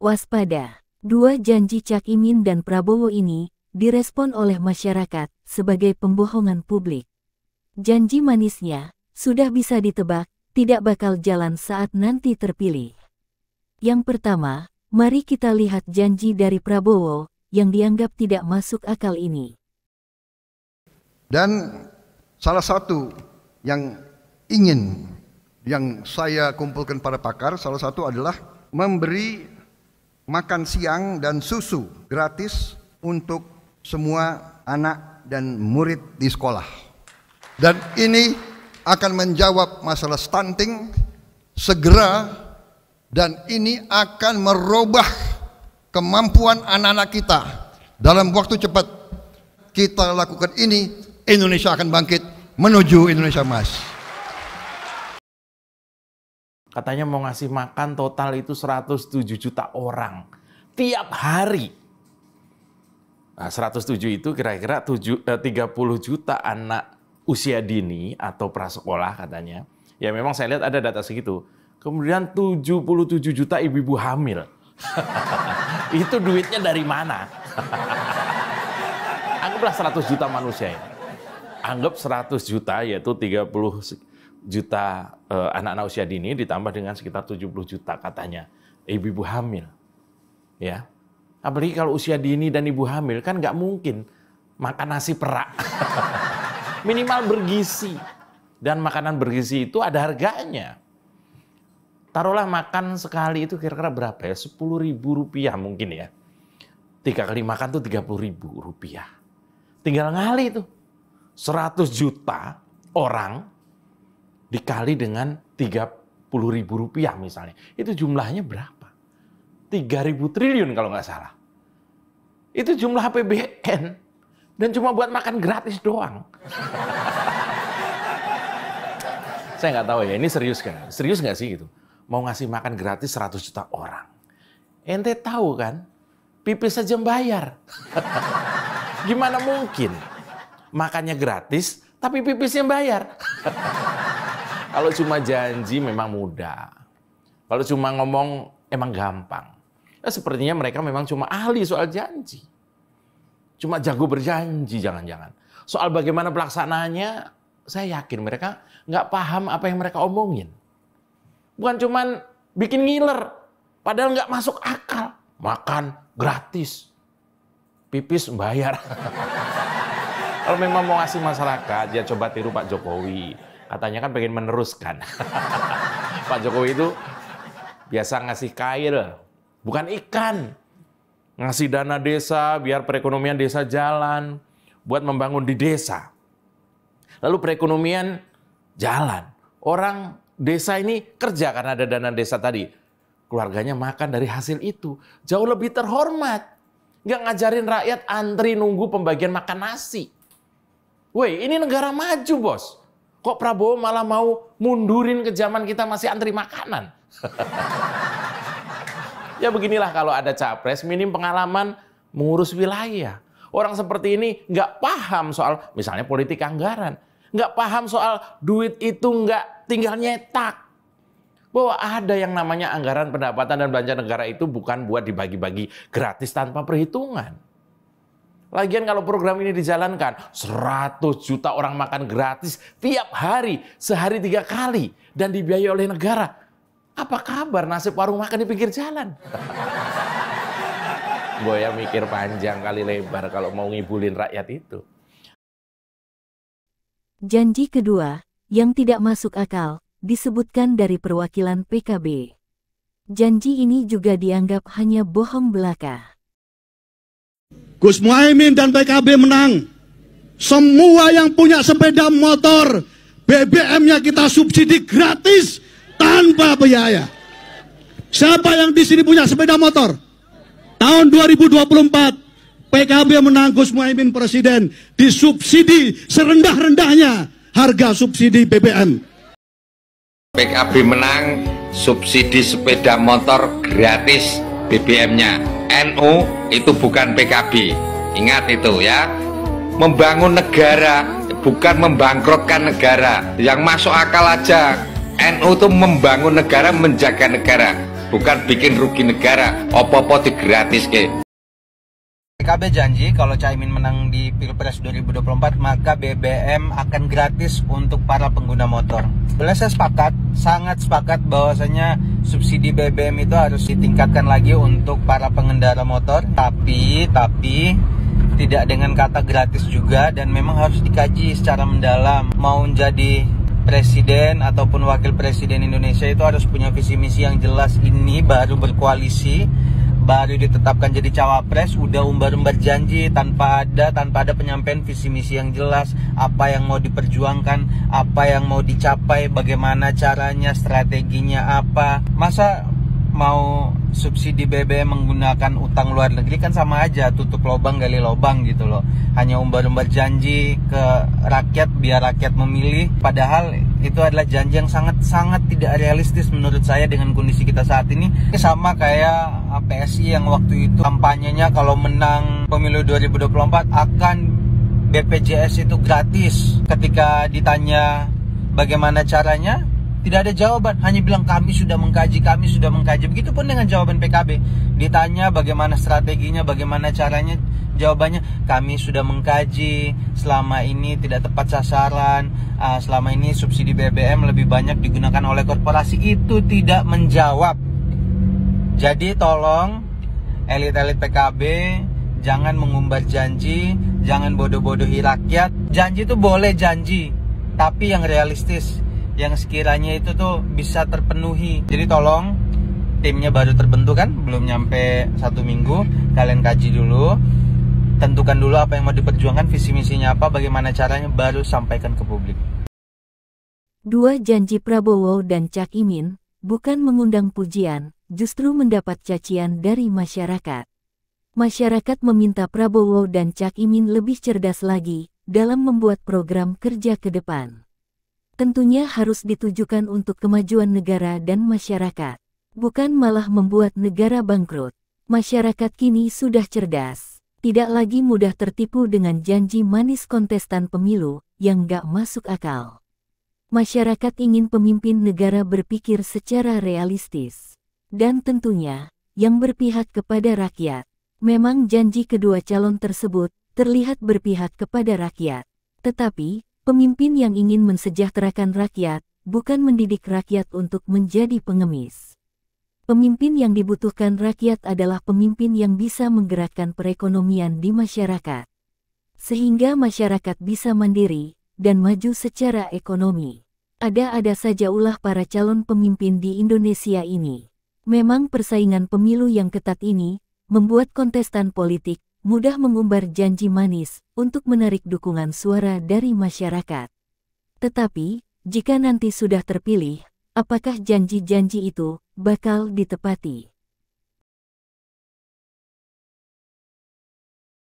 Waspada. Dua janji Cak Imin dan Prabowo ini direspon oleh masyarakat sebagai pembohongan publik. Janji manisnya sudah bisa ditebak, tidak bakal jalan saat nanti terpilih. Yang pertama, mari kita lihat janji dari Prabowo yang dianggap tidak masuk akal ini. Dan salah satu yang saya kumpulkan para pakar, salah satu adalah memberi makan siang dan susu gratis untuk semua anak dan murid di sekolah. Dan ini akan menjawab masalah stunting segera, dan ini akan merubah kemampuan anak-anak kita dalam waktu cepat. Kita lakukan ini, Indonesia akan bangkit menuju Indonesia Emas. Katanya mau ngasih makan total itu 107 juta orang tiap hari. Nah, 107 itu kira-kira 30 juta anak usia dini atau prasekolah katanya. Ya memang saya lihat ada data segitu. Kemudian 77 juta ibu-ibu hamil. Itu duitnya dari mana? Anggaplah 100 juta manusia ini. Anggap 100 juta yaitu 30 juta anak-anak usia dini ditambah dengan sekitar 70 juta katanya ibu-ibu hamil. Ya. Apalagi kalau usia dini dan ibu hamil kan nggak mungkin makan nasi perak. Minimal bergizi. Dan makanan bergizi itu ada harganya. Taruhlah makan sekali itu kira-kira berapa ya? 10.000 rupiah mungkin ya. 3 kali makan tuh 30.000 rupiah. Tinggal ngali tuh. 100 juta orang dikali dengan 30.000 rupiah misalnya. Itu jumlahnya berapa? 3.000 triliun kalau nggak salah. Itu jumlah APBN. Dan cuma buat makan gratis doang. Saya nggak tahu ya, ini serius kan? Serius nggak sih gitu? Mau ngasih makan gratis 100 juta orang. Ente tahu kan? Pipis saja bayar. Gimana mungkin? Makannya gratis, tapi pipisnya bayar. Kalau cuma janji memang mudah. Kalau cuma ngomong emang gampang. Ya, sepertinya mereka memang cuma ahli soal janji. Cuma jago berjanji jangan-jangan. Soal bagaimana pelaksanaannya, saya yakin mereka nggak paham apa yang mereka omongin. Bukan cuman bikin ngiler, padahal nggak masuk akal. Makan gratis, pipis bayar. Kalau memang mau ngasih masyarakat, ya coba tiru Pak Jokowi. Katanya kan pengen meneruskan. Pak Jokowi itu biasa ngasih kail, bukan ikan. Ngasih dana desa biar perekonomian desa jalan, buat membangun di desa. Lalu perekonomian jalan. Orang desa ini kerja karena ada dana desa tadi. Keluarganya makan dari hasil itu. Jauh lebih terhormat. Nggak ngajarin rakyat antri nunggu pembagian makan nasi. Woi, ini negara maju, bos. Kok Prabowo malah mau mundurin ke zaman kita masih antri makanan? Ya beginilah kalau ada capres, minim pengalaman mengurus wilayah. Orang seperti ini nggak paham soal misalnya politik anggaran. Nggak paham soal duit itu nggak tinggal nyetak. Bahwa ada yang namanya anggaran pendapatan dan belanja negara itu bukan buat dibagi-bagi gratis tanpa perhitungan. Lagian kalau program ini dijalankan, 100 juta orang makan gratis tiap hari, sehari 3 kali, dan dibiayai oleh negara. Apa kabar nasib warung makan di pinggir jalan? Boya mikir panjang kali lebar kalau mau ngibulin rakyat itu. Janji kedua, yang tidak masuk akal, disebutkan dari perwakilan PKB. Janji ini juga dianggap hanya bohong belaka. Gus Muhaimin dan PKB menang. Semua yang punya sepeda motor, BBM-nya kita subsidi gratis tanpa biaya. Siapa yang di sini punya sepeda motor? Tahun 2024 PKB menang, Gus Muhaimin presiden, disubsidi serendah-rendahnya harga subsidi BBM. PKB menang, subsidi sepeda motor gratis BBM-nya. NU itu bukan PKB, ingat itu ya. Membangun negara bukan membangkrutkan negara. Yang masuk akal aja, NU itu membangun negara, menjaga negara. bukan bikin rugi negara. Opo-opo digratiske. PKB janji kalau Caimin menang di Pilpres 2024 maka BBM akan gratis untuk para pengguna motor. Boleh saya sepakat, sangat sepakat bahwasanya subsidi BBM itu harus ditingkatkan lagi untuk para pengendara motor. Tapi tidak dengan kata gratis juga, dan memang harus dikaji secara mendalam. Mau jadi presiden ataupun wakil presiden Indonesia itu harus punya visi misi yang jelas. Ini baru berkoalisi, baru ditetapkan jadi cawapres, udah umbar-umbar janji tanpa ada penyampaian visi misi yang jelas, apa yang mau diperjuangkan, apa yang mau dicapai, bagaimana caranya, strateginya apa. Masa mau subsidi BBM menggunakan utang luar negeri, kan sama aja tutup lubang gali lubang gitu loh. Hanya umbar-umbar janji ke rakyat biar rakyat memilih, padahal itu adalah janji yang sangat tidak realistis menurut saya dengan kondisi kita saat ini. Sama kayak PSI yang waktu itu kampanyenya kalau menang pemilu 2024 akan BPJS itu gratis. Ketika ditanya bagaimana caranya, tidak ada jawaban, hanya bilang kami sudah mengkaji. Begitupun dengan jawaban PKB. Ditanya bagaimana strateginya, bagaimana caranya, jawabannya kami sudah mengkaji, selama ini tidak tepat sasaran, selama ini subsidi BBM lebih banyak digunakan oleh korporasi. Itu tidak menjawab. Jadi tolong elit-elit PKB jangan mengumbar janji, jangan bodoh-bodohi rakyat. Janji itu boleh janji, tapi yang realistis, yang sekiranya itu tuh bisa terpenuhi. Jadi tolong, timnya baru terbentuk kan, belum nyampe 1 minggu, kalian kaji dulu, tentukan dulu apa yang mau diperjuangkan, visi misinya apa, bagaimana caranya, baru sampaikan ke publik. Dua janji Prabowo dan Cak Imin bukan mengundang pujian, justru mendapat cacian dari masyarakat. Masyarakat meminta Prabowo dan Cak Imin lebih cerdas lagi dalam membuat program kerja ke depan. Tentunya harus ditujukan untuk kemajuan negara dan masyarakat, bukan malah membuat negara bangkrut. Masyarakat kini sudah cerdas, tidak lagi mudah tertipu dengan janji manis kontestan pemilu yang gak masuk akal. Masyarakat ingin pemimpin negara berpikir secara realistis, dan tentunya yang berpihak kepada rakyat. Memang janji kedua calon tersebut terlihat berpihak kepada rakyat, tetapi pemimpin yang ingin mensejahterakan rakyat, bukan mendidik rakyat untuk menjadi pengemis. Pemimpin yang dibutuhkan rakyat adalah pemimpin yang bisa menggerakkan perekonomian di masyarakat, sehingga masyarakat bisa mandiri dan maju secara ekonomi. Ada-ada saja ulah para calon pemimpin di Indonesia ini. Memang persaingan pemilu yang ketat ini membuat kontestan politik mudah mengumbar janji manis untuk menarik dukungan suara dari masyarakat. Tetapi, jika nanti sudah terpilih, apakah janji-janji itu bakal ditepati?